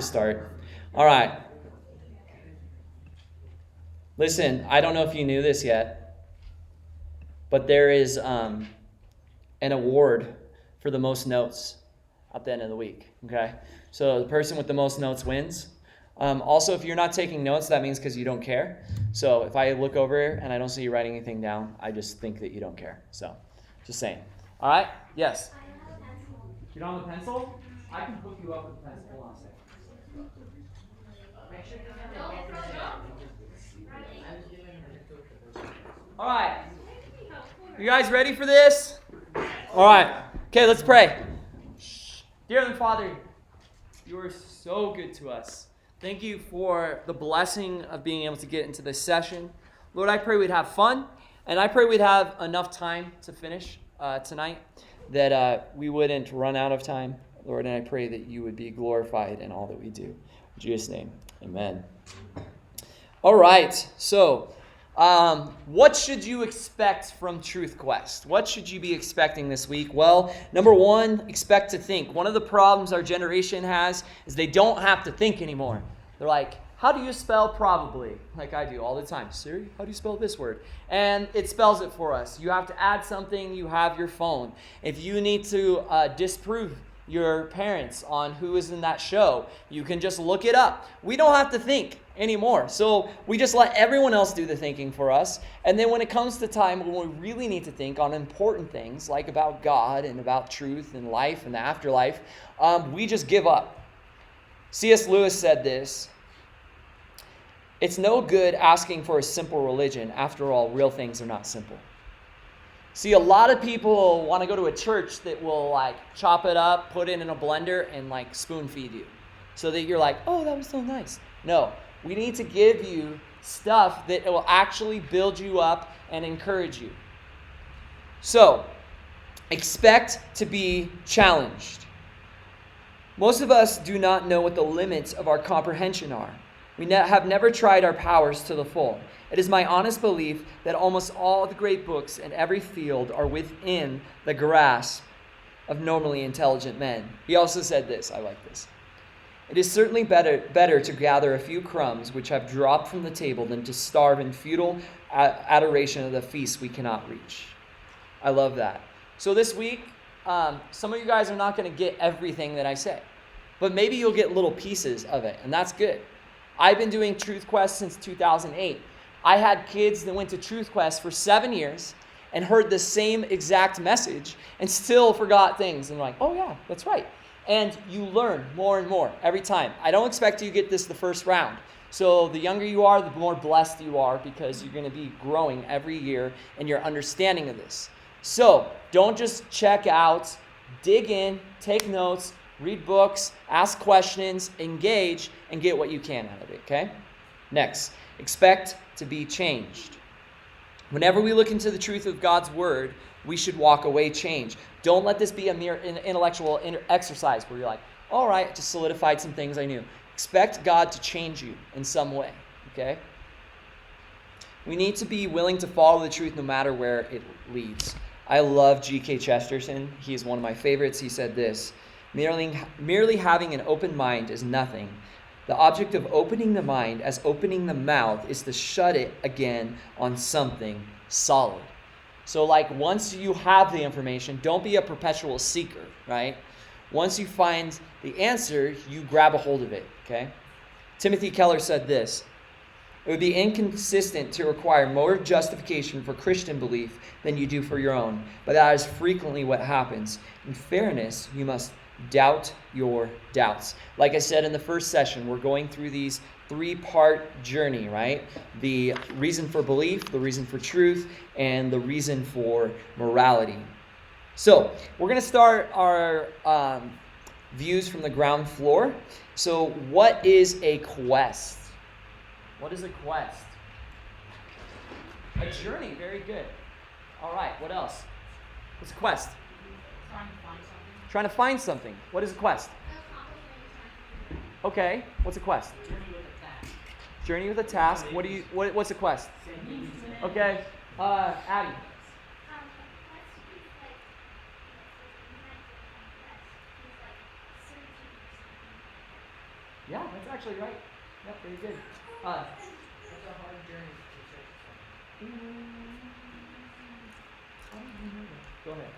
to start. All right. Listen, I don't know if you knew this yet, but there is an award for the most notes at the end of the week. Okay? So the person with the most notes wins. Also, if you're not taking notes, that means because you don't care. So if I look over and I don't see you writing anything down, I just think that you don't care. So, just saying. All right? Yes? I don't have a pencil. You don't have a pencil? I can hook you up with a pencil. Hold on a second. All right. You guys ready for this? All right. Okay, let's pray. Dear Heavenly Father, you are so good to us. Thank you for the blessing of being able to get into this session. Lord, I pray we'd have fun, and I pray we'd have enough time to finish tonight, that we wouldn't run out of time. Lord, and I pray that you would be glorified in all that we do. In Jesus' name, amen. All right, so what should you expect from Truth Quest? What should you be expecting this week? Well, number one, expect to think. One of the problems our generation has is they don't have to think anymore. They're like, how do you spell probably? Like I do all the time. Siri, how do you spell this word? And it spells it for us. You have to add something, you have your phone. If you need to disprove your parents on who is in that show, you can just look it up. We don't have to think anymore. So we just let everyone else do the thinking for us. And then when it comes to time when we really need to think on important things like about God and about truth and life and the afterlife, we just give up. C.S. Lewis said this: "It's no good asking for a simple religion. After all, real things are not simple." See, a lot of people want to go to a church that will chop it up, put it in a blender, and spoon feed you. So that you're like, oh, that was so nice. No, we need to give you stuff that will actually build you up and encourage you. So, expect to be challenged. Most of us do not know what the limits of our comprehension are. We have never tried our powers to the full. It is my honest belief that almost all the great books in every field are within the grasp of normally intelligent men. He also said this, I like this: "It is certainly better to gather a few crumbs which have dropped from the table than to starve in futile adoration of the feast we cannot reach." I love that. So this week, some of you guys are not going to get everything that I say, but maybe you'll get little pieces of it, and that's good. I've been doing Truth Quest since 2008. I had kids that went to Truth Quest for 7 years and heard the same exact message and still forgot things. And like, oh yeah, that's right. And you learn more and more every time. I don't expect you to get this the first round. So the younger you are, the more blessed you are, because you're going to be growing every year in your understanding of this. So don't just check out, dig in, take notes, read books, ask questions, engage, and get what you can out of it, okay? Next, expect to be changed. Whenever we look into the truth of God's word, we should walk away changed. Don't let this be a mere intellectual exercise where you're like, all right, I just solidified some things I knew. Expect God to change you in some way, okay? We need to be willing to follow the truth no matter where it leads. I love G.K. Chesterton. He's one of my favorites. He said this: Merely having an open mind is nothing. The object of opening the mind, as opening the mouth, is to shut it again on something solid. So once you have the information, don't be a perpetual seeker, right? Once you find the answer, you grab a hold of it, okay? Timothy Keller said this: "It would be inconsistent to require more justification for Christian belief than you do for your own, but that is frequently what happens. In fairness, you must doubt your doubts." Like I said in the first session, we're going through these 3-part journey, right? The reason for belief, the reason for truth, and the reason for morality. So we're going to start our views from the ground floor. So what is a quest? What is a quest? A journey. Very good. All right. What else? What's a quest? Trying to find something. What is a quest? Okay. What's a quest? Journey with a task. What's a quest? Okay. Abby. Yeah, that's actually right. Yep, very good. It's a hard journey to take. I don't even know that. Go ahead.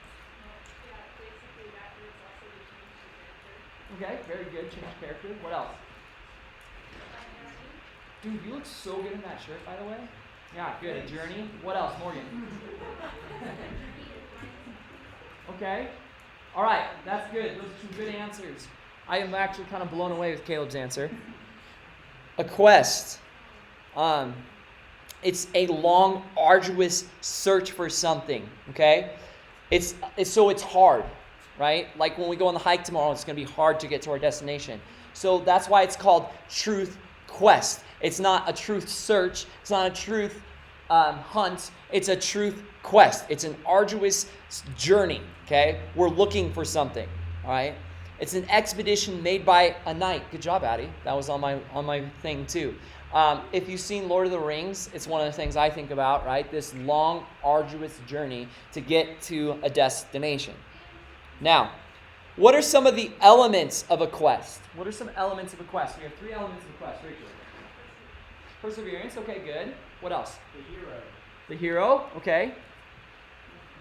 Basically that is also to change the character. Okay, very good. Change character. What else? Dude, you look so good in that shirt, by the way. Yeah, good. A journey. What else, Morgan? Okay. All right, that's good. Those are some good answers. I am actually kind of blown away with Caleb's answer. A quest. It's a long, arduous search for something. Okay. It's hard, right? Like when we go on the hike tomorrow, it's going to be hard to get to our destination. So that's why it's called Truth Quest. It's not a truth search. It's not a truth hunt. It's a truth quest. It's an arduous journey, okay? We're looking for something, all right? It's an expedition made by a knight. Good job, Addie. That was on my thing too. If you've seen Lord of the Rings, it's one of the things I think about, right? This long, arduous journey to get to a destination. Now, what are some of the elements of a quest? What are some elements of a quest? We have 3 elements of a quest. Rachel. Perseverance. Okay, good. What else? The hero. The hero. Okay.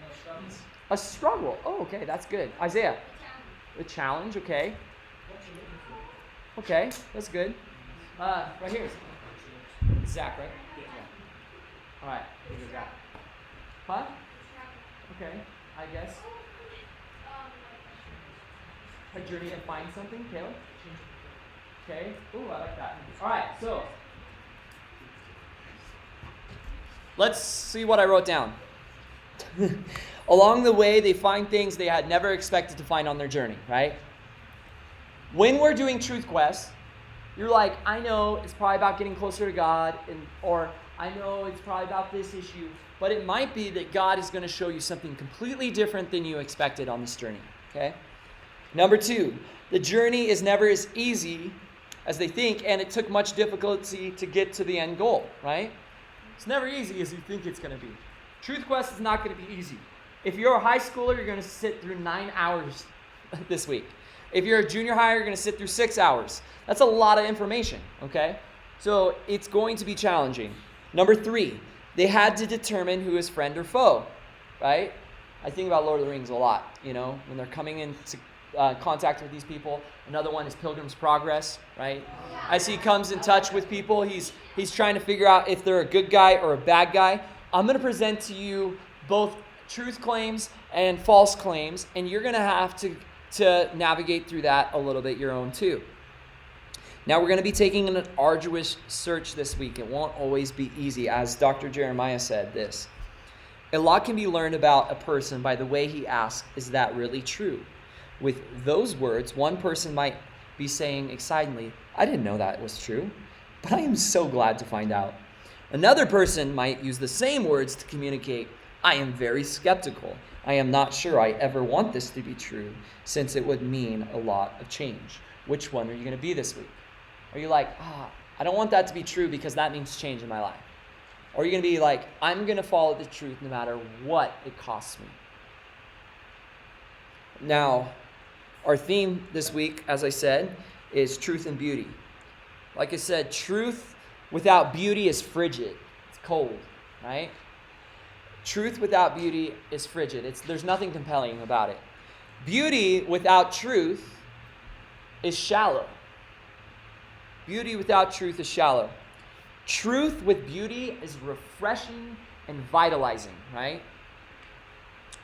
No struggles. A struggle. Oh, okay. That's good. Isaiah. The challenge. Okay. What you looking for? Okay. That's good. Right here. Zach, right? Yeah. All right. Here's Zach. Huh? Okay. I guess. A journey to find something, Caleb? Okay. Ooh, I like that. All right, so let's see what I wrote down. Along the way, they find things they had never expected to find on their journey, right? When we're doing Truth Quest, you're like, I know it's probably about getting closer to God, or I know it's probably about this issue, but it might be that God is going to show you something completely different than you expected on this journey, okay? Number 2, the journey is never as easy as they think, and it took much difficulty to get to the end goal, right? It's never easy as you think it's going to be. Truth Quest is not going to be easy. If you're a high schooler, you're going to sit through 9 hours this week. If you're a junior high, you're going to sit through 6 hours. That's a lot of information, okay? So it's going to be challenging. Number 3, they had to determine who is friend or foe, right? I think about Lord of the Rings a lot, when they're coming into contact with these people. Another one is Pilgrim's Progress, right? As he comes in touch with people, he's trying to figure out if they're a good guy or a bad guy. I'm going to present to you both truth claims and false claims, and you're going to have to navigate through that a little bit your own too. Now we're going to be taking an arduous search this week. It won't always be easy, as Dr. Jeremiah said this. A lot can be learned about a person by the way he asks, is that really true? With those words, one person might be saying excitedly, I didn't know that was true, but I am so glad to find out. Another person might use the same words to communicate, I am very skeptical. I am not sure I ever want this to be true, since it would mean a lot of change. Which one are you going to be this week? Are you like, I don't want that to be true because that means change in my life? Or are you going to be like, I'm going to follow the truth no matter what it costs me? Now, our theme this week, as I said, is truth and beauty. Like I said, truth without beauty is frigid. It's cold, right? Truth without beauty is frigid. There's nothing compelling about it. Beauty without truth is shallow. Beauty without truth is shallow. Truth with beauty is refreshing and vitalizing, right?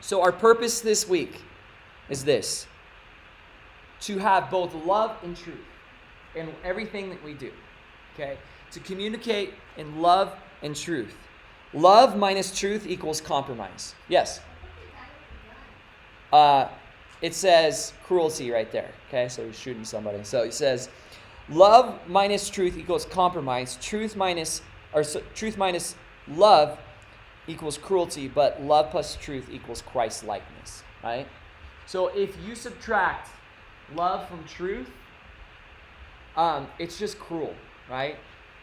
So our purpose this week is this: to have both love and truth in everything that we do, okay? To communicate in love and truth. Love minus truth equals compromise. Yes? It says cruelty right there, okay? So he's shooting somebody. So he says, love minus truth equals compromise. Truth minus love equals cruelty, but love plus truth equals Christ-likeness, right? So if you subtract love from truth, it's just cruel, right?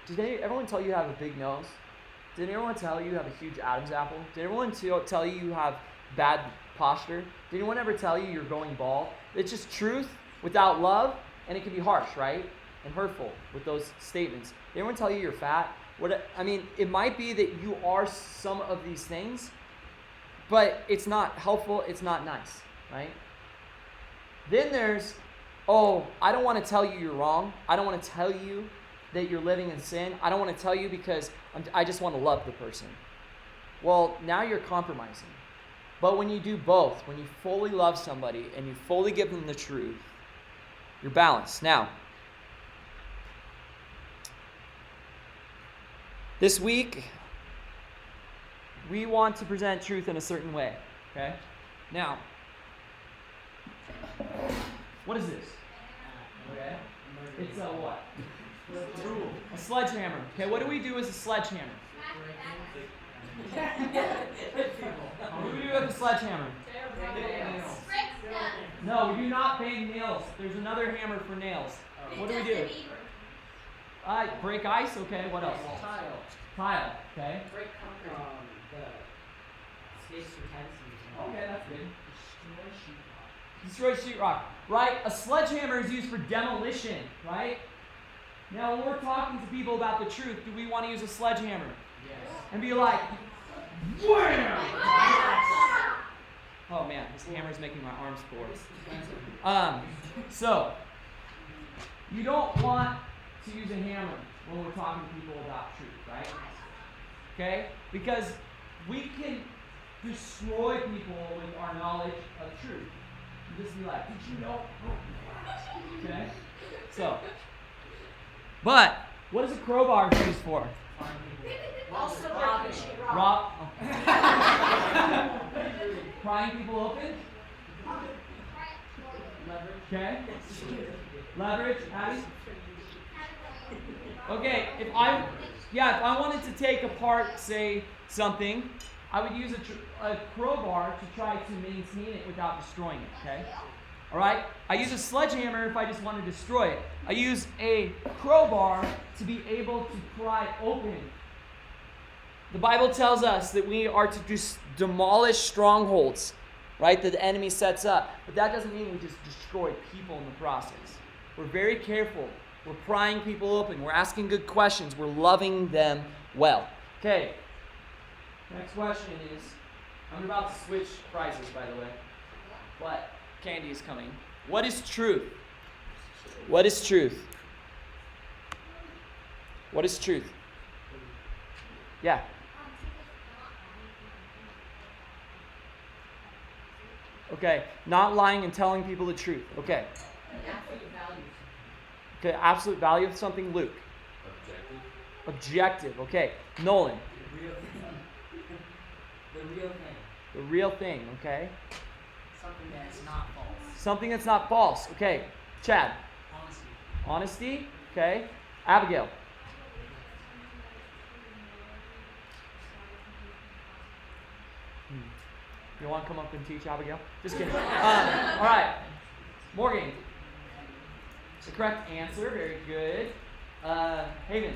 Did everyone tell you have a big nose? Did anyone tell you have a huge Adam's apple? Did everyone tell you have bad posture? Did anyone ever tell you you're going bald? It's just truth without love, and it can be harsh, right? and hurtful with those statements. They won't tell you you're fat. It might be that you are some of these things, but it's not helpful, it's not nice, right? Then there's, I don't want to tell you you're wrong. I don't want to tell you that you're living in sin. I don't want to tell you because I just want to love the person. Well, now you're compromising. But when you do both, when you fully love somebody and you fully give them the truth, you're balanced. Now, this week, we want to present truth in a certain way, okay? Now, what is this? Okay. It's a what? A sledgehammer. Okay, what do we do with a sledgehammer? What do we do with a sledgehammer? No, we do not bang nails. There's another hammer for nails. What do we do? Break ice? Okay, what else? Tile, okay. Break concrete. The space utensils. Okay, that's good. Destroy sheetrock. Right? A sledgehammer is used for demolition, right? Now, when we're talking to people about the truth, do we want to use a sledgehammer? Yes. And be like, wham! Oh man, this hammer's making my arms sore. So, you don't want to use a hammer when we're talking to people about truth, right? Okay? Because we can destroy people with our knowledge of truth. You just be like, did you know? Okay? So, but what is a crowbar used for? Also breaking sheetrock. Rob. Prying people open? Okay. Leverage, Abby? Okay, if I wanted to take apart, say, something, I would use a crowbar to try to maintain it without destroying it, okay? All right? I use a sledgehammer if I just want to destroy it. I use a crowbar to be able to pry open. The Bible tells us that we are to just demolish strongholds, right, that the enemy sets up. But that doesn't mean we just destroy people in the process. We're very careful. We're prying people open. We're asking good questions. We're loving them well. Okay. Next question is, I'm about to switch prizes, by the way. But candy is coming. What is truth? What is truth? What is truth? Yeah. Okay, not lying and telling people the truth. Okay. Absolute values. Okay, absolute value of something, Luke. Objective. Okay. Nolan. The real thing. The real thing. The real thing, okay. Something that's not false. Something that's not false. Okay. Chad. Honesty. Honesty. Okay. Abigail. You want to come up and teach, Abigail? Just kidding. All right. Morgan. The correct answer. Very good. Haven.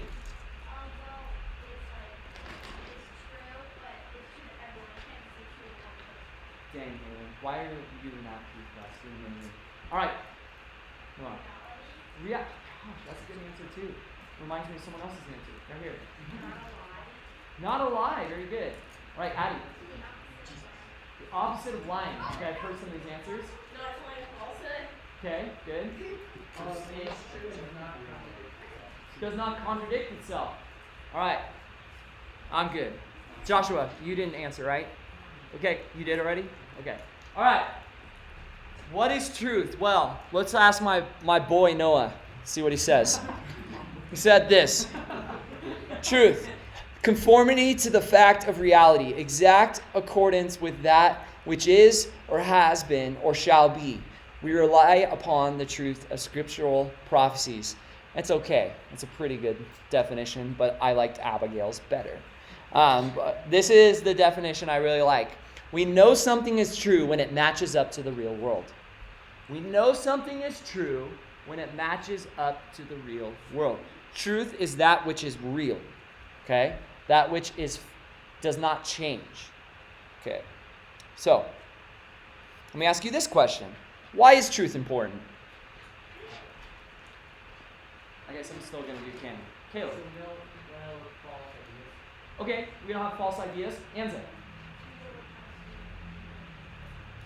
Dang, Haven. Why are you not teach us? All right. Come on. Yeah. Gosh, that's a good answer too. Reminds me of someone else's answer. Right here. Not a lie. Very good. All right, Addie. The opposite of lying. Okay, I've heard some of these answers. Not telling a falsehood. Okay, good. It's true and not Does not contradict itself. All right. I'm good. Joshua, you didn't answer, right? Okay, you did already? Okay. All right. What is truth? Well, let's ask my boy Noah. See what he says. He said this. Truth. Conformity to the fact of reality. Exact accordance with that which is or has been or shall be. We rely upon the truth of scriptural prophecies. That's okay. It's a pretty good definition, but I liked Abigail's better. But this is the definition I really like. We know something is true when it matches up to the real world. We know something is true when it matches up to the real world. Truth is that which is real. Okay? That which does not change. Okay. So, let me ask you this question. Why is truth important? I guess I'm still going to do canon. So Caleb. no false ideas. Okay, we don't have false ideas. Anza.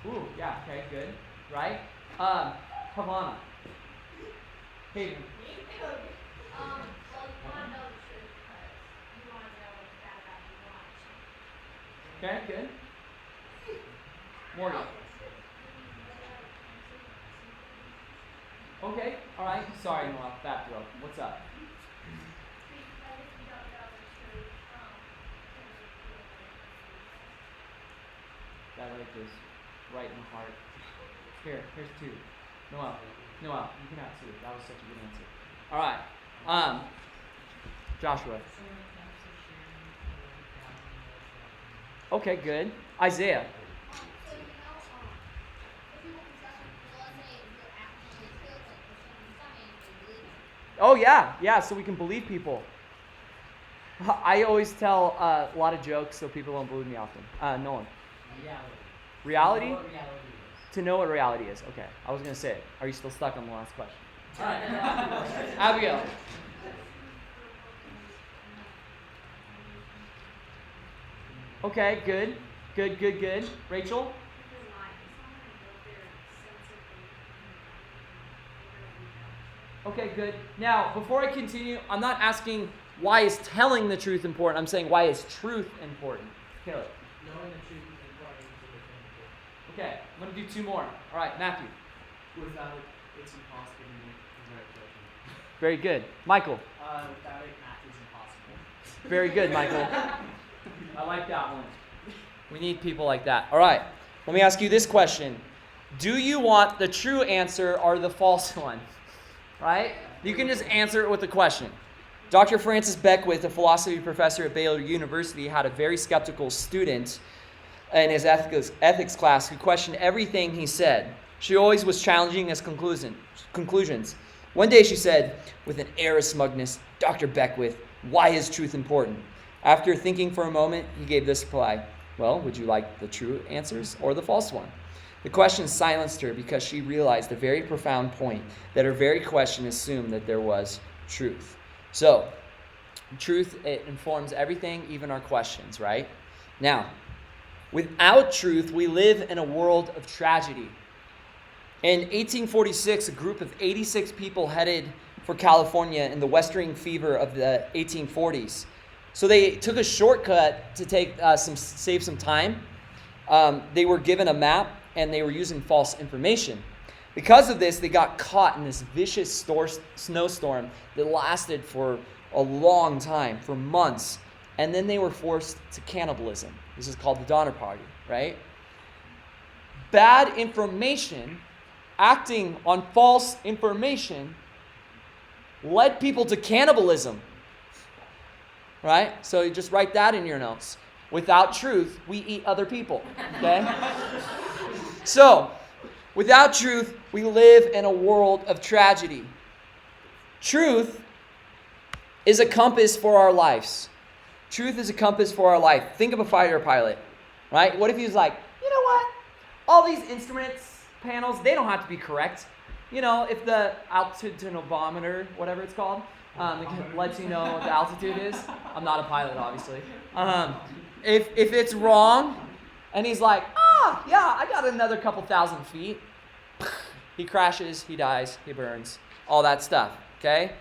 Ooh, yeah, okay, good. Right? Havana. Hayden. Well, you want to know the truth because you want to know what's bad about you. You want to change. Okay, good. Morgan. Okay, all right. Sorry, Noah. Back throw. What's up? Because if you don't know the truth, That like is right in the heart. Here's two. Noah, you can have two. That was such a good answer. All right. Joshua. Okay, good. Isaiah. So if you want to say if you're actively killed, like for some believe it. Oh yeah. So we can believe people. I always tell a lot of jokes so people don't believe me often. Nolan. Reality. Reality? What reality is. To know what reality is. Okay. I was gonna say it. Are you still stuck on the last question? All right. Abigail. Okay, good. Rachel? Okay, good. Now, before I continue, I'm not asking why is telling the truth important. I'm saying why is truth important. Caleb. Knowing the truth is important to the thing. Okay, I'm going to do two more. All right, Matthew. Without it, it's impossible to make the right judgment. Very good. Michael. Without it, math is impossible. Very good, Michael. I like that one. We need people like that. All right, let me ask you this question. Do you want the true answer or the false one? Right? You can just answer it with a question. Dr. Francis Beckwith, a philosophy professor at Baylor University, had a very skeptical student in his ethics class who questioned everything he said. She always was challenging his conclusions. One day she said, with an air of smugness, "Dr. Beckwith, why is truth important?" After thinking for a moment, he gave this reply, "Well, would you like the true answers or the false one?" The question silenced her because she realized the very profound point that her very question assumed that there was truth. So, truth, it informs everything, even our questions, right? Now, without truth, we live in a world of tragedy. In 1846, a group of 86 people headed for California in the western fever of the 1840s. So they took a shortcut to save some time. They were given a map, and they were using false information. Because of this, they got caught in this vicious snowstorm that lasted for a long time, for months. And then they were forced to cannibalism. This is called the Donner Party, right? Bad information, acting on false information, led people to cannibalism. Right? So you just write that in your notes. Without truth, we eat other people. Okay? So, without truth, we live in a world of tragedy. Truth is a compass for our lives. Truth is a compass for our life. Think of a fighter pilot, right? What if he was like, you know what? All these instruments, panels, they don't have to be correct. You know, if the altitude-odometer, whatever it's called, it lets you know what the altitude is. I'm not a pilot, obviously. If it's wrong, and he's like, yeah, I got another couple thousand feet. He crashes, he dies, he burns, all that stuff, okay?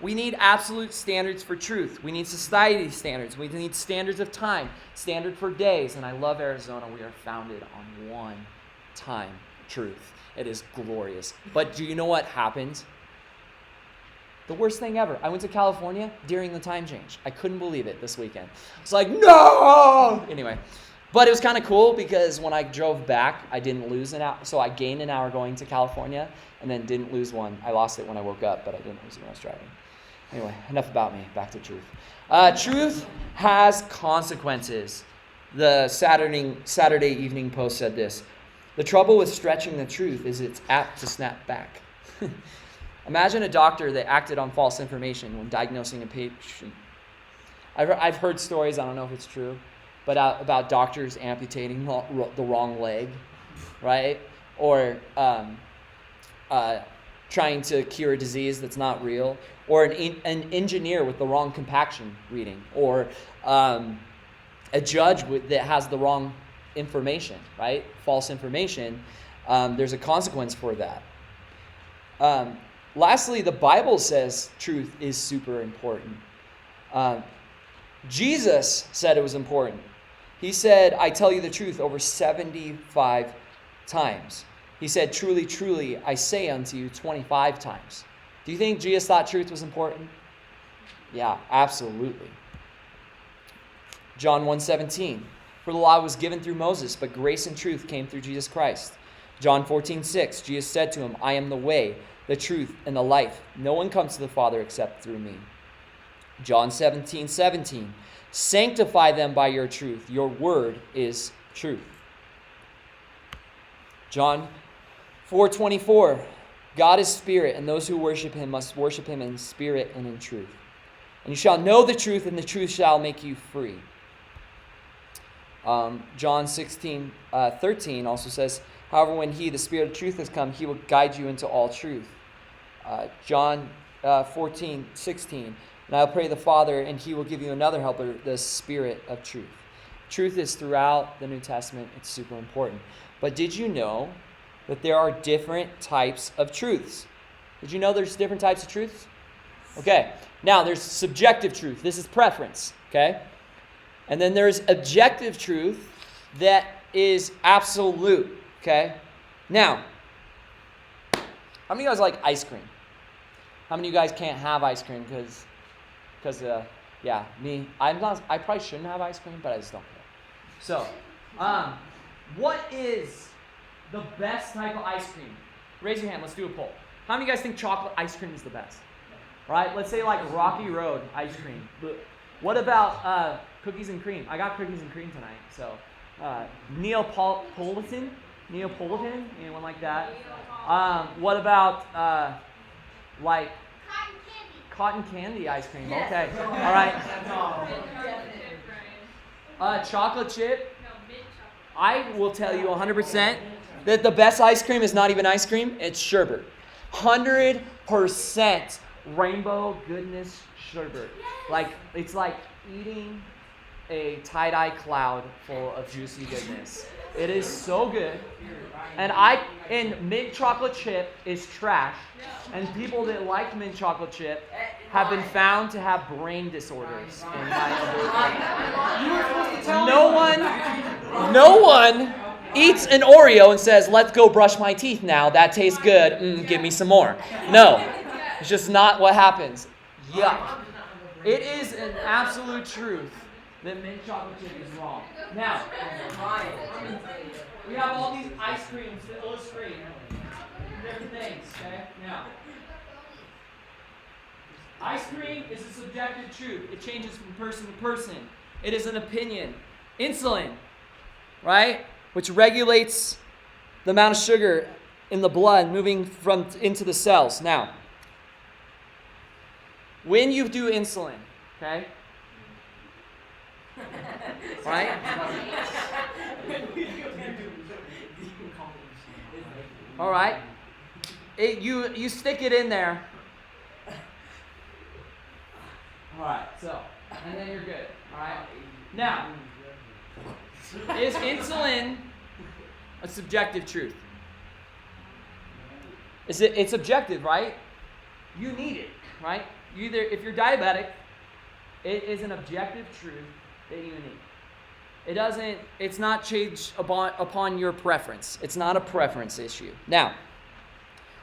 We need absolute standards for truth. We need society standards. We need standards of time, standard for days. And I love Arizona. We are founded on one time truth. It is glorious. But do you know what happened? The worst thing ever. I went to California during the time change. I couldn't believe it this weekend. It's like, no! Anyway, but it was kind of cool because when I drove back, I didn't lose an hour. So I gained an hour going to California and then didn't lose one. I lost it when I woke up, but I didn't lose it when I was driving. Anyway, enough about me. Back to truth. Truth has consequences. The Saturday Evening Post said this. The trouble with stretching the truth is it's apt to snap back. Imagine a doctor that acted on false information when diagnosing a patient. I've heard stories, I don't know if it's true, but about doctors amputating the wrong leg, right? Or trying to cure a disease that's not real, or an engineer with the wrong compaction reading, or a judge that has the wrong information, right? False information. There's a consequence for that. Lastly, the Bible says truth is super important. Jesus said it was important. He said, I tell you the truth, over 75 times. He said, truly, truly, I say unto you 25 times. Do you think Jesus thought truth was important? Yeah, absolutely. John 1:17, for the law was given through Moses, but grace and truth came through Jesus Christ. John 14:6, Jesus said to him, I am the way, the truth, and the life. No one comes to the Father except through me. John 17:17, sanctify them by your truth. Your word is truth. John 4:24, God is spirit, and those who worship him must worship him in spirit and in truth. And you shall know the truth, and the truth shall make you free. John 16:13 also says, however, when he, the Spirit of truth, has come, he will guide you into all truth. John 14:16, and I'll pray the Father, and he will give you another helper, the Spirit of truth. Truth is throughout the New Testament. It's super important. But did you know that there are different types of truths? Did you know there's different types of truths? Okay. Now, there's subjective truth. This is preference. Okay? And then there's objective truth that is absolute. Okay? Now, how many of you guys like ice cream? How many of you guys can't have ice cream because yeah, me. I probably shouldn't have ice cream, but I just don't care. So, what is the best type of ice cream? Raise your hand. Let's do a poll. How many of you guys think chocolate ice cream is the best? Right? Let's say like Rocky Road ice cream. What about cookies and cream? I got cookies and cream tonight. So, Neapolitan? Anyone like that? What about like cotton candy ice cream? Okay. All right. Chocolate chip? I will tell you 100% that the best ice cream is not even ice cream. It's sherbet. 100% rainbow goodness sherbet. Like, it's like eating a tie-dye cloud full of juicy goodness. It is so good. And mint chocolate chip is trash. And people that like mint chocolate chip have been found to have brain disorders. No one eats an Oreo and says, let's go brush my teeth now. That tastes good. Give me some more. No. It's just not what happens. Yuck. It is an absolute truth that mint chocolate chip is wrong. Now, we have all these ice creams to illustrate different things, okay? Now, ice cream is a subjective truth. It changes from person to person. It is an opinion. Insulin, right? Which regulates the amount of sugar in the blood moving into the cells. Now, when you do insulin, okay? Right? All right. You stick it in there. All right. So, and then you're good. All right. Now, is insulin a subjective truth? It's objective, right? You need it, right? If you're diabetic, it is an objective truth that you need. It's not changed upon your preference. It's not a preference issue. Now,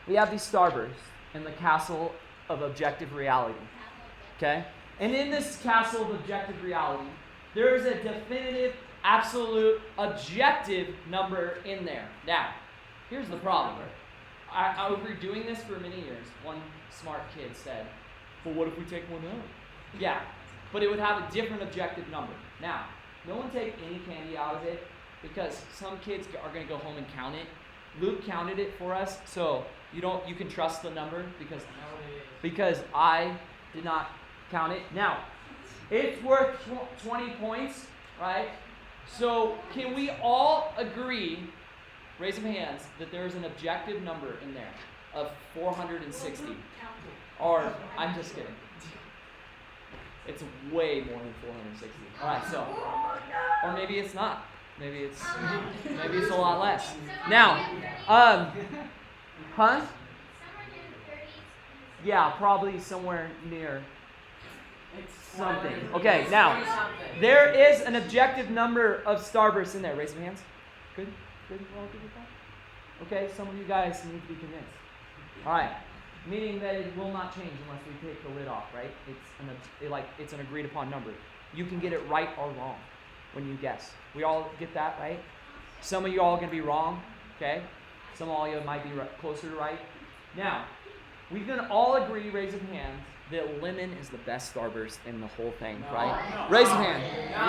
we have these starbursts in the castle of objective reality. Okay? And in this castle of objective reality, there is a definitive, absolute, objective number in there. Now, here's the problem. I was doing this for many years. One smart kid said, well, what if we take one out? Yeah, but it would have a different objective number. Now, no one take any candy out of it because some kids are going to go home and count it. Luke counted it for us, so you can trust the number because I did not count it. Now, it's worth 20 points, right? So can we all agree, raise some hands, that there is an objective number in there of 460. Or, I'm just kidding. It's way more than 460. All right, so, or maybe it's not. Maybe it's a lot less. Now, huh? Somewhere near the 30s. Yeah, probably somewhere near something. Okay, now, there is an objective number of starbursts in there. Raise your hands. Good? Good? We're all good with that? Okay, some of you guys need to be convinced. All right. Meaning that it will not change unless we take the lid off, right? It's an agreed upon number. You can get it right or wrong when you guess. We all get that, right? Some of you all are going to be wrong, okay? Some of you might be closer to right. Now, we can all agree, raise of hands, that lemon is the best starburst in the whole thing, right? Raise your hand.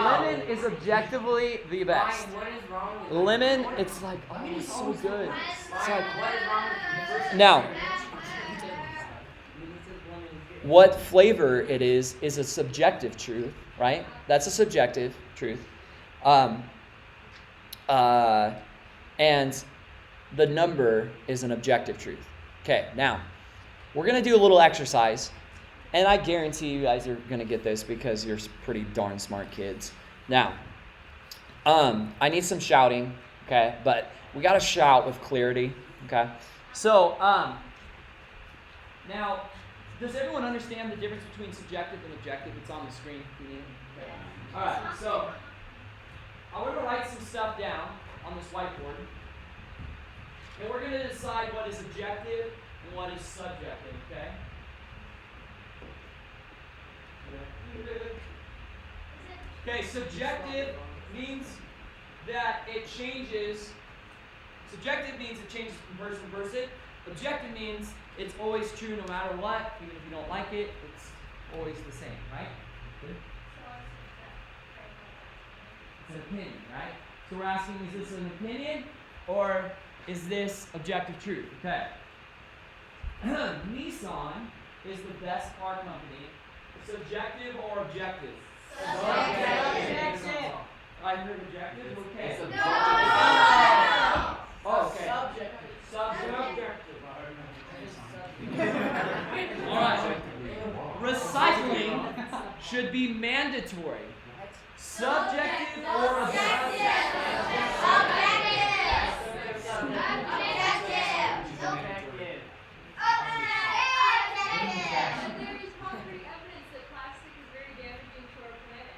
Lemon is objectively the best. What is wrong with Lemon, it's like, oh, it's so good. It's like, What is wrong with the first? now, what flavor it is a subjective truth, right? That's a subjective truth. And the number is an objective truth. Okay, now, we're going to do a little exercise. And I guarantee you guys are going to get this because you're pretty darn smart kids. Now, I need some shouting, okay? But we got to shout with clarity, okay? So, now, does everyone understand the difference between subjective and objective? It's on the screen. All right, so I want to write some stuff down on this whiteboard. And we're going to decide what is objective and what is subjective, okay? Okay, subjective means that it changes. Subjective means it changes from person to person. Objective means it's always true no matter what. Even if you don't like it, it's always the same, right? It's an opinion, right? So we're asking, is this an opinion or is this objective truth? Okay. Nissan is the best car company. Subjective or objective? Subjective. I heard objective. Okay. It's Oh, okay. Subjective. Subjective. All right. Recycling should be mandatory. Subjective or objective? There is concrete evidence that plastic is very damaging to our planet.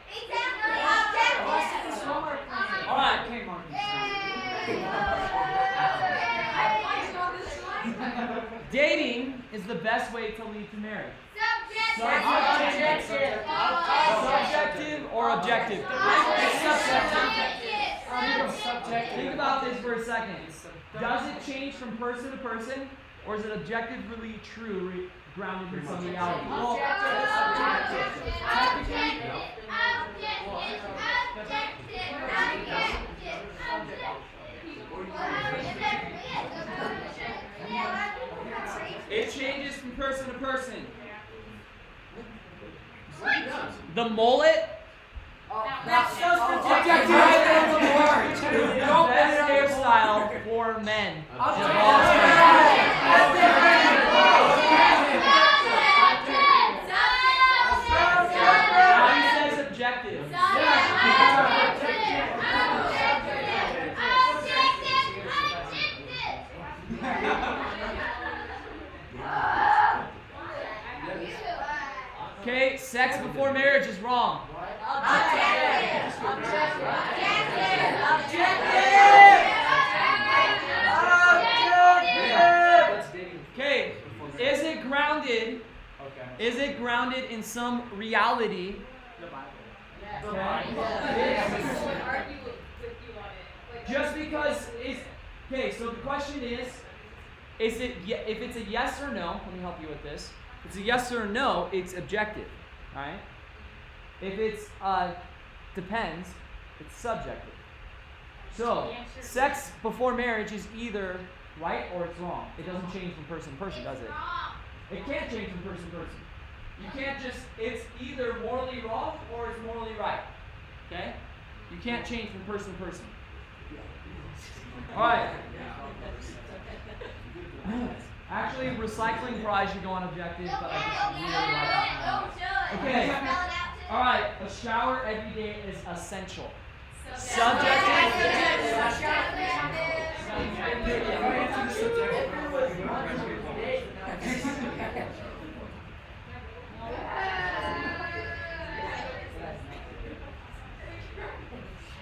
All right, okay, Mark. Dating is the best way to lead to marriage. Subjective or objective? Subjective. Think about this for a second. Does it change from person to person, or is it objectively true, grounded in some reality? It changes from person to person. The mullet. That's so Objective. Don't Best hairstyle for men. How he says objective. Okay, sex before marriage is wrong. Okay, is it grounded? Is it grounded in some reality? Just because it's okay. So the question is it if it's a yes or no? Let me help you with this. If it's a yes or no, it's objective, all right? If it's depends, it's subjective. So sex before marriage is either right or it's wrong. It doesn't change from person to person, does it? It can't change from person to person. You can't just, it's either morally wrong or it's morally right. Okay? You can't change from person to person. All right. Actually, recycling probably should go on objective, but I just really like that one. Okay. Spell it out too. All right. A shower every day is essential.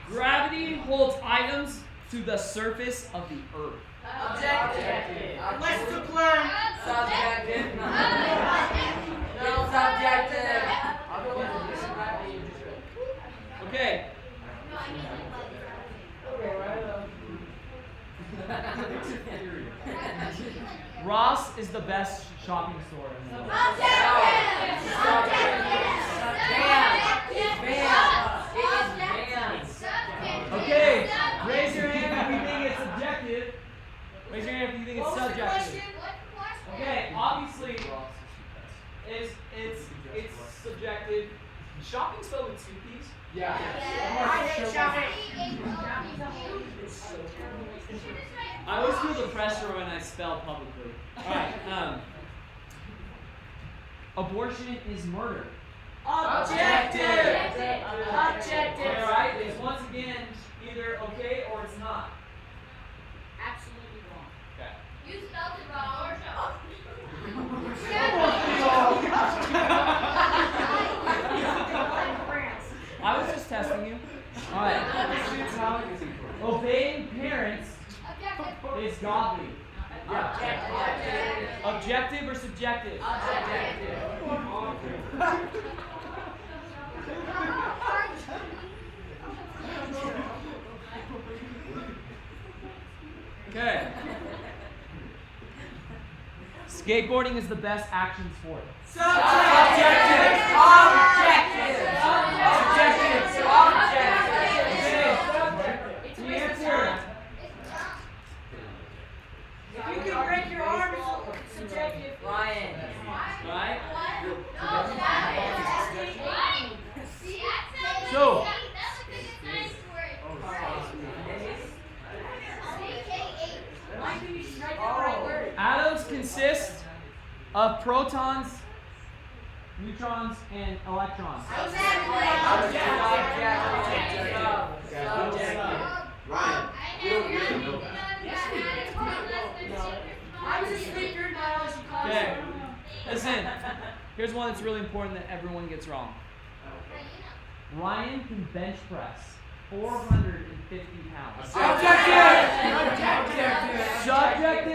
Gravity holds items to the surface of the earth. Objective. Let's learn. Subjective. No, subjective. Okay. Ross is the best shopping store in the world. Okay, raise your hand if you think it's subjective. Raise your hand if you think it's subjective. Okay, obviously, it's subjective. Shopping spelled with two P's. Yeah. I always feel the pressure when I spell publicly. All right. Abortion is murder. Objective. Okay, all right. It's once again either okay or it's not. Absolutely wrong. Okay. You spelled it wrong. I was just testing you. All right. Obeying parents is godly. Objective or subjective? Okay. Skateboarding is the best action sport. The answer. If you can break your arm, it's subjective. Ryan. Right? So, So- Why do you strike the right word? Atoms consist of protons, neutrons, and electrons. I was a speaker in biology class. Okay. Listen, here's one that's really important that everyone gets wrong. Ryan can bench press 450 pounds. Subjective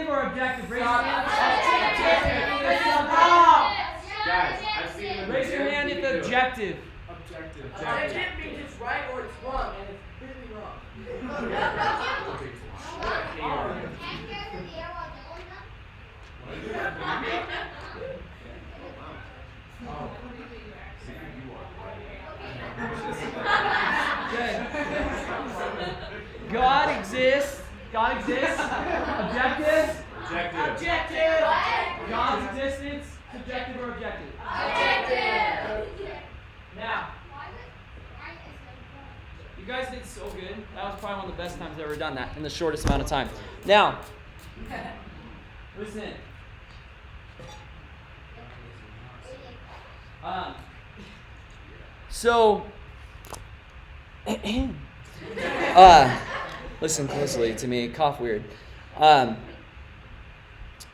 or objective? Raise your hand. Guys, I've seen it. Raise your hand if objective. Objective. Objective means it's right or it's wrong, and it's really wrong. Okay. God exists. God exists. Objective. Objective. God's existence. Subjective or objective? Now, you guys did so good. That was probably one of the best times I've ever done that in the shortest amount of time. Now, listen. So, listen closely to me. Cough weird.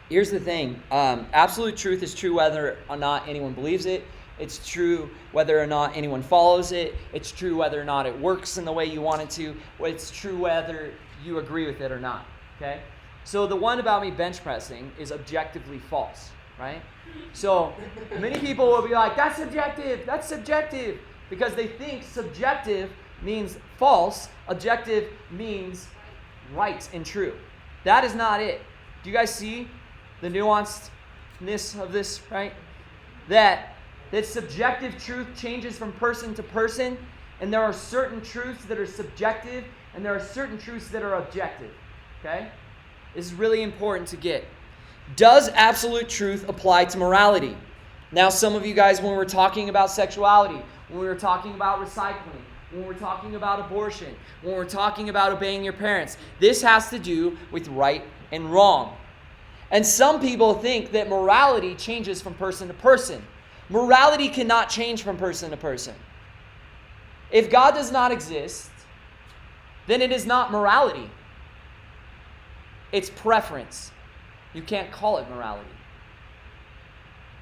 Here's the thing. Absolute truth is true whether or not anyone believes it. It's true whether or not anyone follows it. It's true whether or not it works in the way you want it to. It's true whether you agree with it or not. Okay? So the one about me bench pressing is objectively false, right? So many people will be like, that's subjective, because they think subjective means false, objective means right and true. That is not it. Do you guys see the nuancedness of this, right? That subjective truth changes from person to person, and there are certain truths that are subjective, and there are certain truths that are objective, okay? This is really important to get. Does absolute truth apply to morality? Now, some of you guys, when we're talking about sexuality, when we were talking about recycling, when we're talking about abortion, when we're talking about obeying your parents, this has to do with right and wrong. And some people think that morality changes from person to person. Morality cannot change from person to person. If God does not exist, then it is not morality. It's preference. You can't call it morality.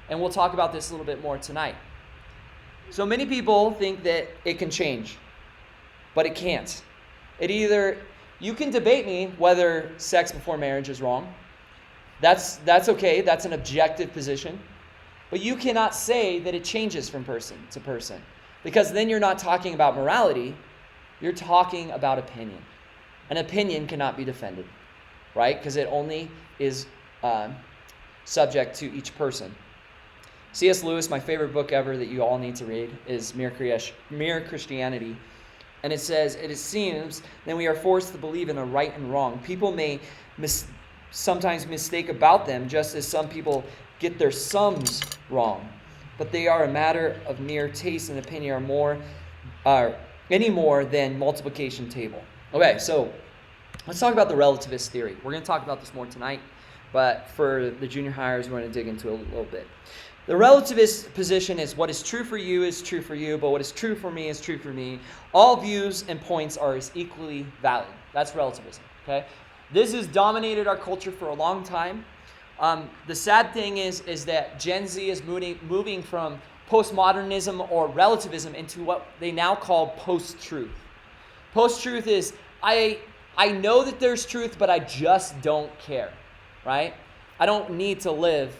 And we'll talk about this a little bit more tonight. So many people think that it can change, but it can't. You can debate me whether sex before marriage is wrong. That's okay. That's an objective position. But you cannot say that it changes from person to person, because then you're not talking about morality. You're talking about opinion. An opinion cannot be defended, right? Because it only is subject to each person. C.S. Lewis, my favorite book ever that you all need to read, is Mere Christianity. And it says, it seems that we are forced to believe in a right and wrong. People may sometimes mistake about them, just as some people get their sums wrong. But they are a matter of mere taste and opinion any more than multiplication table. Okay, so let's talk about the relativist theory. We're going to talk about this more tonight, but for the junior hires, we're going to dig into it a little bit. The relativist position is what is true for you is true for you, but what is true for me is true for me. All views and points are as equally valid. That's relativism, okay? This has dominated our culture for a long time. The sad thing is that Gen Z is moving from postmodernism or relativism into what they now call post-truth. Post-truth is, I know that there's truth, but I just don't care, right? I don't need to live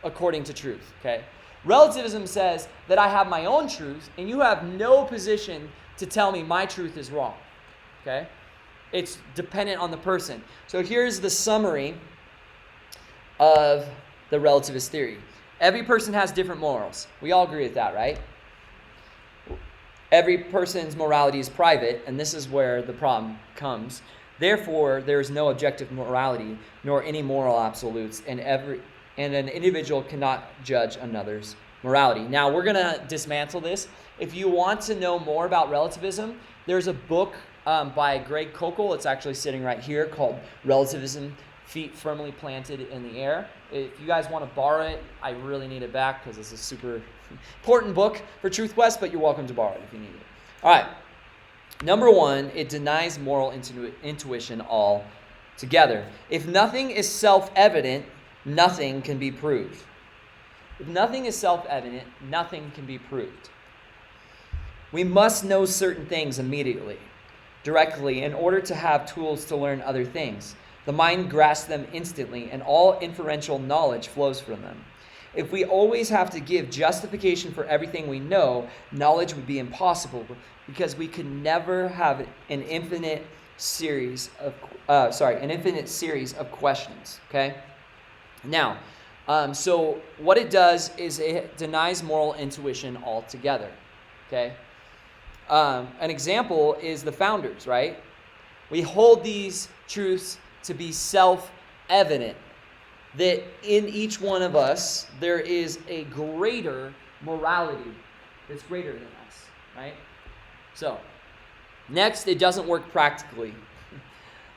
according to truth, okay? Relativism says that I have my own truth, and you have no position to tell me my truth is wrong, okay? It's dependent on the person. So here's the summary of the relativist theory. Every person has different morals. We all agree with that, right? Every person's morality is private, and this is where the problem comes. Therefore, there is no objective morality, nor any moral absolutes, and an individual cannot judge another's morality. Now, we're going to dismantle this. If you want to know more about relativism, there's a book by Greg Koukl. It's actually sitting right here, called Relativism, Feet Firmly Planted in the Air. If you guys want to borrow it, I really need it back because it's a super important book for Truth Quest, but you're welcome to borrow it if you need it. All right. Number one, it denies moral intuition altogether. If nothing is self-evident, nothing can be proved. If nothing is self-evident, nothing can be proved. We must know certain things immediately, directly, in order to have tools to learn other things. The mind grasps them instantly, and all inferential knowledge flows from them. If we always have to give justification for everything we know, knowledge would be impossible, because we could never have an infinite series of questions. Okay. Now, so what it does is it denies moral intuition altogether. Okay. An example is the founders, right? We hold these truths to be self-evident, that in each one of us there is a greater morality that's greater than us, right? So, next, it doesn't work practically.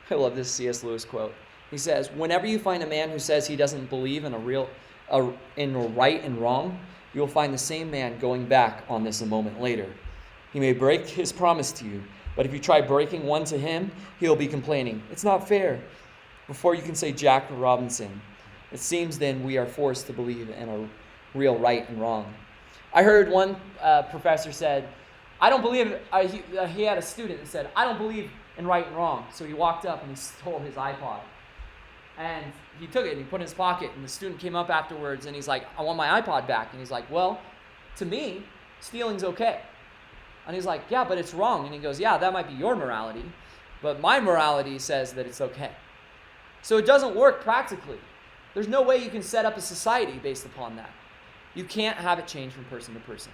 I love this C.S. Lewis quote. He says, whenever you find a man who says he doesn't believe in in right and wrong, you will find the same man going back on this a moment later. He may break his promise to you, but if you try breaking one to him, he'll be complaining, it's not fair, before you can say Jack Robinson. It seems then we are forced to believe in a real right and wrong. I heard one professor said, I don't believe, he had a student that said, I don't believe in right and wrong. So he walked up and he stole his iPod. And he took it and he put it in his pocket. And the student came up afterwards and he's like, I want my iPod back. And he's like, well, to me, stealing's okay. And he's like, yeah, but it's wrong. And he goes, yeah, that might be your morality, but my morality says that it's okay. So it doesn't work practically. There's no way you can set up a society based upon that. You can't have it change from person to person.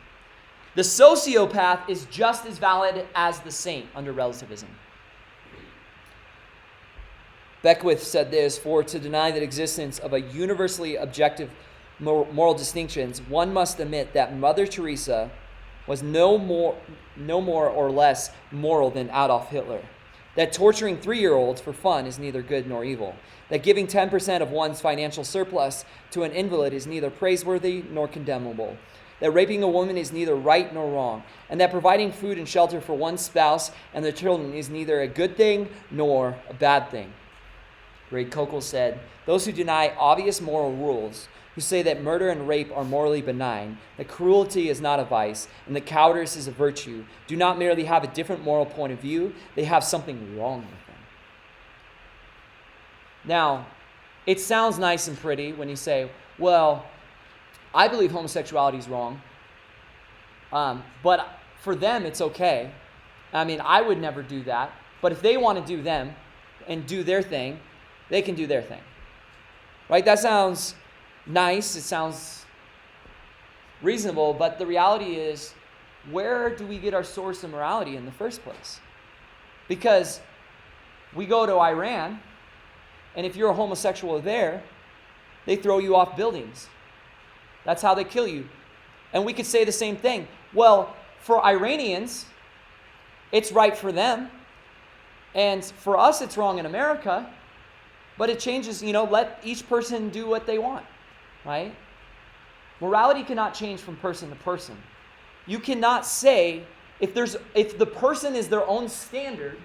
The sociopath is just as valid as the saint under relativism. Beckwith said this, for to deny the existence of a universally objective moral distinctions, one must admit that Mother Teresa was no more or less moral than Adolf Hitler. That torturing 3-year-olds for fun is neither good nor evil. That giving 10% of one's financial surplus to an invalid is neither praiseworthy nor condemnable. That raping a woman is neither right nor wrong. And that providing food and shelter for one's spouse and their children is neither a good thing nor a bad thing. Ray Kokel said, "Those who deny obvious moral rules, who say that murder and rape are morally benign, that cruelty is not a vice, and that cowardice is a virtue, do not merely have a different moral point of view, they have something wrong with them." Now, it sounds nice and pretty when you say, well, I believe homosexuality is wrong, but for them it's okay. I mean, I would never do that, but if they want to do them and do their thing, they can do their thing. Right? That sounds nice, it sounds reasonable, but the reality is, where do we get our source of morality in the first place? Because we go to Iran, and if you're a homosexual there, they throw you off buildings. That's how they kill you. And we could say the same thing. Well, for Iranians, it's right for them. And for us, it's wrong in America. But it changes, let each person do what they want, right? Morality cannot change from person to person. You cannot say, if the person is their own standard,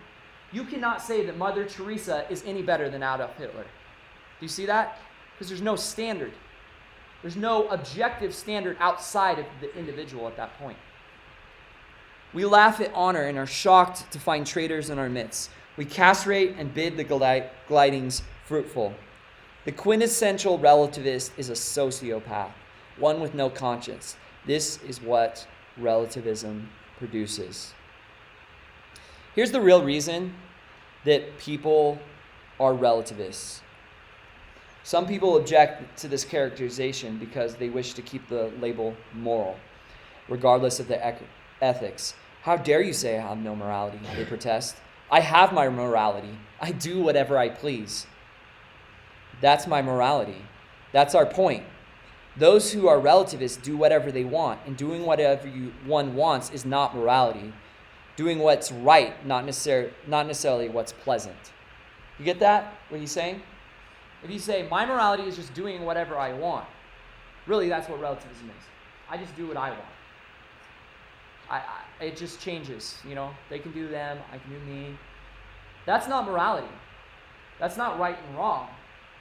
you cannot say that Mother Teresa is any better than Adolf Hitler. Do you see that? Because there's no standard. There's no objective standard outside of the individual at that point. We laugh at honor and are shocked to find traitors in our midst. We castrate and bid the glidings fruitful. The quintessential relativist is a sociopath, one with no conscience. This is what relativism produces. Here's the real reason that people are relativists. Some people object to this characterization because they wish to keep the label moral, regardless of the ethics. How dare you say I have no morality? They protest. I have my morality. I do whatever I please. That's my morality. That's our point. Those who are relativists do whatever they want, and doing whatever one wants is not morality. Doing what's right, not necessarily what's pleasant. You get that? What he's saying? If you say, my morality is just doing whatever I want, really that's what relativism is. I just do what I want. It just changes, They can do them, I can do me. That's not morality. That's not right and wrong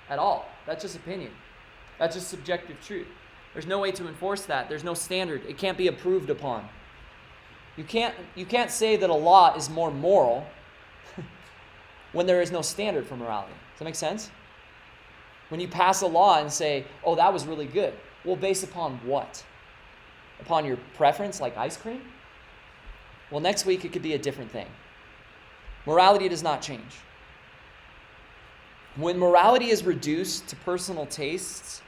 at all. That's just opinion. That's just subjective truth. There's no way to enforce that. There's no standard. It can't be approved upon. You can't say that a law is more moral when there is no standard for morality. Does that make sense? When you pass a law and say, oh, that was really good. Well, based upon what? Upon your preference, like ice cream? Well, next week it could be a different thing. Morality does not change. When morality is reduced to personal tastes,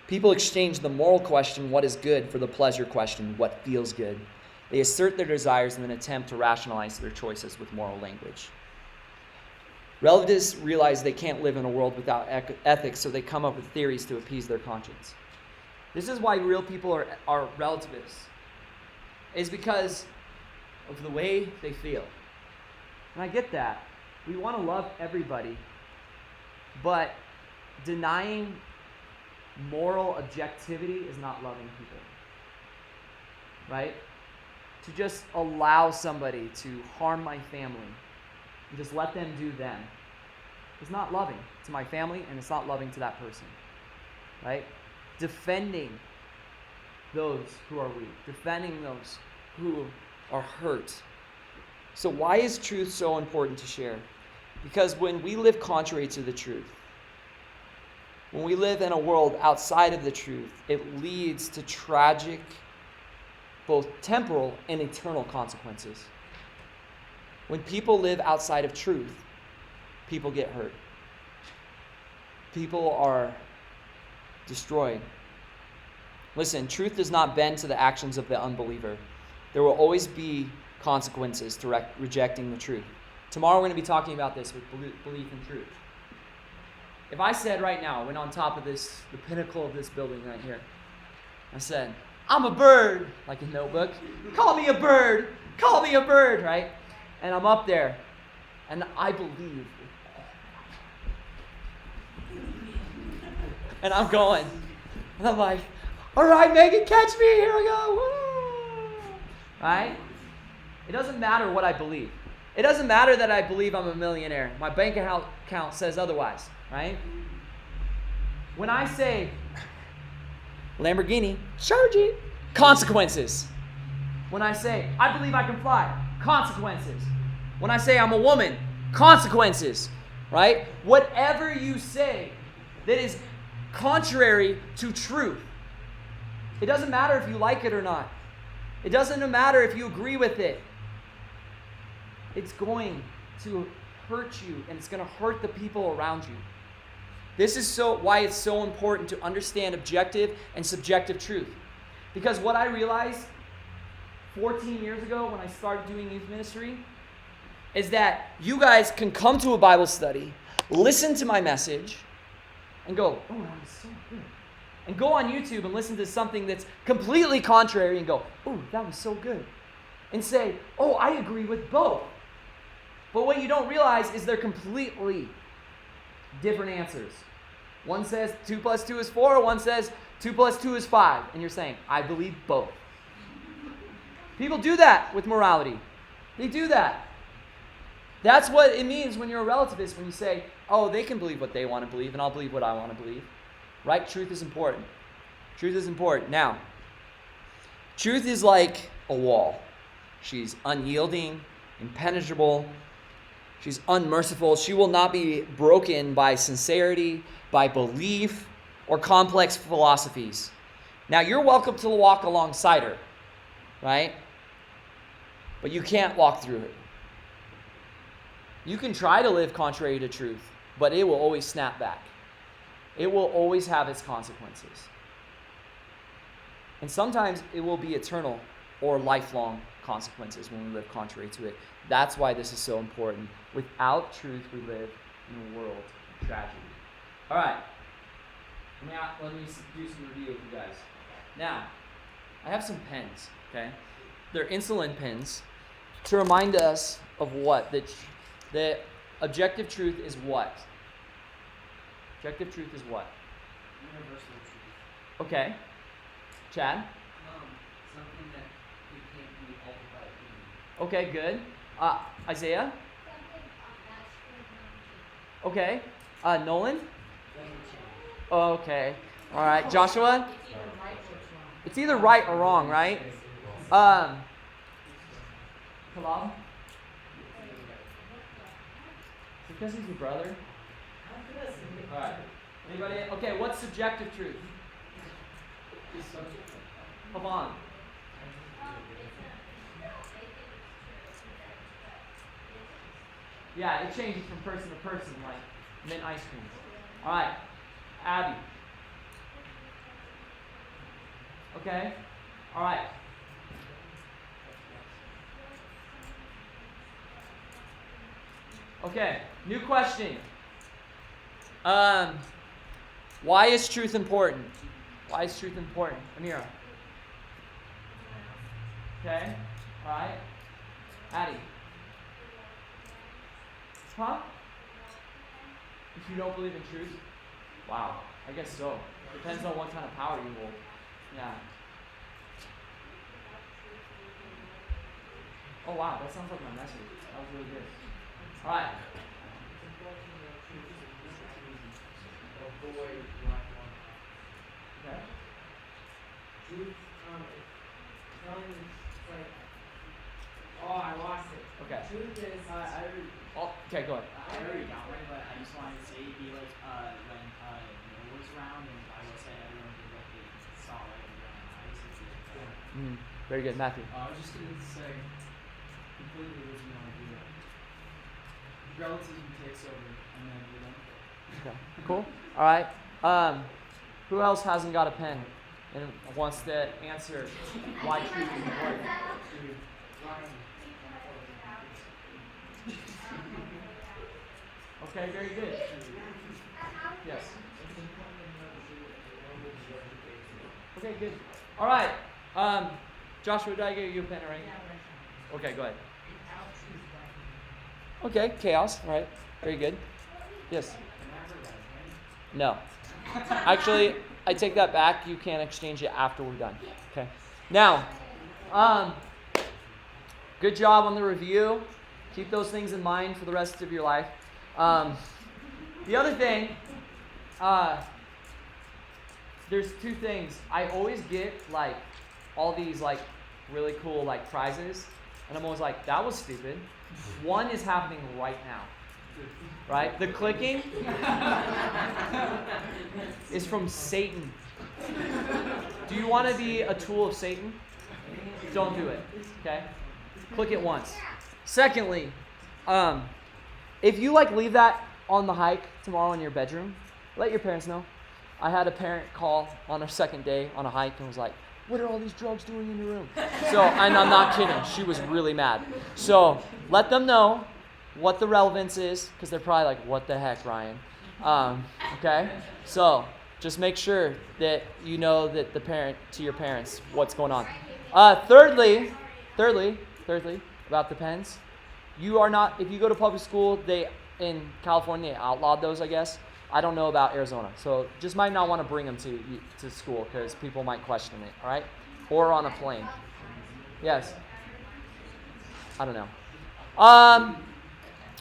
people exchange the moral question, what is good, for the pleasure question, what feels good. They assert their desires in an attempt to rationalize their choices with moral language. Relativists realize they can't live in a world without ethics, so they come up with theories to appease their conscience. This is why real people are relativists. It's because of the way they feel. And I get that. We want to love everybody, but denying moral objectivity is not loving people. Right? To just allow somebody to harm my family and just let them do them is not loving to my family, and it's not loving to that person. Right? Defending those who are weak, defending those who are hurt. So why is truth so important to share? Because when we live contrary to the truth, when we live in a world outside of the truth, it leads to tragic, both temporal and eternal consequences. When people live outside of truth, people get hurt. People are destroyed. Listen, truth does not bend to the actions of the unbeliever. There will always be consequences to rejecting the truth. Tomorrow we're going to be talking about this with belief in truth. If I said right now, went on top of this, the pinnacle of this building right here, I said, I'm a bird, like a notebook. Call me a bird, right? And I'm up there, And I believe. And I'm going. And I'm like, all right, Megan, catch me. Here we go. Woo! Right? It doesn't matter what I believe. It doesn't matter that I believe I'm a millionaire. My bank account says otherwise, right? When I say Lamborghini, charge it. Consequences. When I say I believe I can fly, consequences. When I say I'm a woman, consequences, right? Whatever you say that is contrary to truth, it doesn't matter if you like it or not. It doesn't matter if you agree with it. It's going to hurt you, and it's going to hurt the people around you. This is why it's so important to understand objective and subjective truth. Because what I realized 14 years ago when I started doing youth ministry is that you guys can come to a Bible study, listen to my message, and go, oh, that was so good. And go on YouTube and listen to something that's completely contrary and go, oh, that was so good. And say, oh, I agree with both. But what you don't realize is they're completely different answers. One says 2 + 2 is 4, one says 2 + 2 is 5. And you're saying, I believe both. People do that with morality. They do that. That's what it means when you're a relativist, when you say, oh, they can believe what they want to believe, and I'll believe what I want to believe. Right? Truth is important. Truth is important. Now, truth is like a wall. She's unyielding, impenetrable. She's unmerciful. She will not be broken by sincerity, by belief, or complex philosophies. Now, you're welcome to walk alongside her, right? But you can't walk through it. You can try to live contrary to truth, but it will always snap back. It will always have its consequences. And sometimes it will be eternal or lifelong consequences when we live contrary to it. That's why this is so important. Without truth, we live in a world of tragedy. All right. Let me do some review with you guys. Now, I have some pens, okay? They're insulin pens to remind us of what? That objective truth is what? Objective truth is what? Universal truth. Okay. Chad? Something that you can't be altered by opinion. Okay, good. Isaiah? Okay. Nolan? Okay. All right. Joshua? It's either right or wrong, right? Kalal? Because he's your brother? All right. Anybody? Okay, what's subjective truth? Come on. Yeah, it changes from person to person, like mint ice cream. All right. Abby. Okay? All right. Okay, new question. Why is truth important? Why is truth important? Amira. Okay, all right. Addie. Huh? If you don't believe in truth? Wow, I guess so. Depends on what kind of power you hold. Yeah. Oh wow, that sounds like my message. That was really good. All right. Avoid lifelong. Okay. Truth, telling like, oh, I lost it. Okay. Truth is, Okay, go ahead. I already got one, but I just wanted to say it'd be like when Noah was around and the Bible said everyone could look at saw like around ice. Very good, Matthew. I was just gonna say completely original idea. Relativism takes over and then we don't. Okay, cool. All right. Who else hasn't got a pen and wants to answer why truth is important? Okay, very good. Yes. Okay, good. All right. Joshua, did I get you a pen already? Okay, go ahead. Okay, chaos. All right. Very good. Yes. No. Actually, I take that back. You can't exchange it after we're done. Okay. Now, good job on the review. Keep those things in mind for the rest of your life. The other thing, there's two things. I always get like all these like really cool like prizes, and I'm always like, that was stupid. One is happening right now. Right? The clicking is from Satan. Do you want to be a tool of Satan? Don't do it. Okay? Click it once. Secondly, if you like leave that on the hike tomorrow in your bedroom, let your parents know. I had a parent call on our second day on a hike and was like, "What are all these drugs doing in your room?" So, and I'm not kidding. She was really mad. So let them know what the relevance is, because they're probably like, "What the heck, Ryan?" Okay? So just make sure that you know that to your parents what's going on. Thirdly, about the pens, you are not, if you go to public school, in California, they outlawed those, I guess. I don't know about Arizona. So just might not want to bring them to school because people might question it, all right? Or on a plane. Yes. I don't know.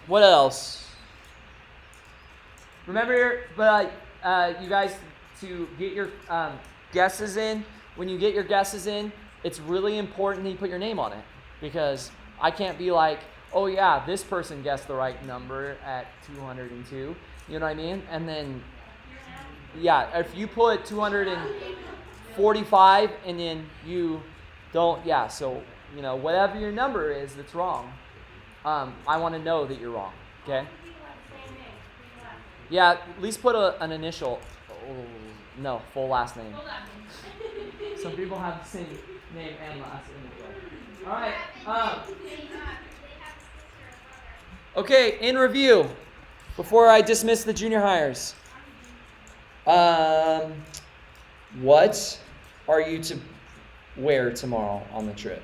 What else? Remember, you guys, to get your guesses in. When you get your guesses in, it's really important that you put your name on it, because I can't be like, "Oh yeah, this person guessed the right number at 202." You know what I mean? And then, yeah, if you put 245 and then you don't, so, whatever your number is that's wrong, I want to know that you're wrong, okay? Yeah, at least put an initial. No, full last name. Some people have the same name and last name. All right. Okay, in review, before I dismiss the junior hires, what are you to wear tomorrow on the trip?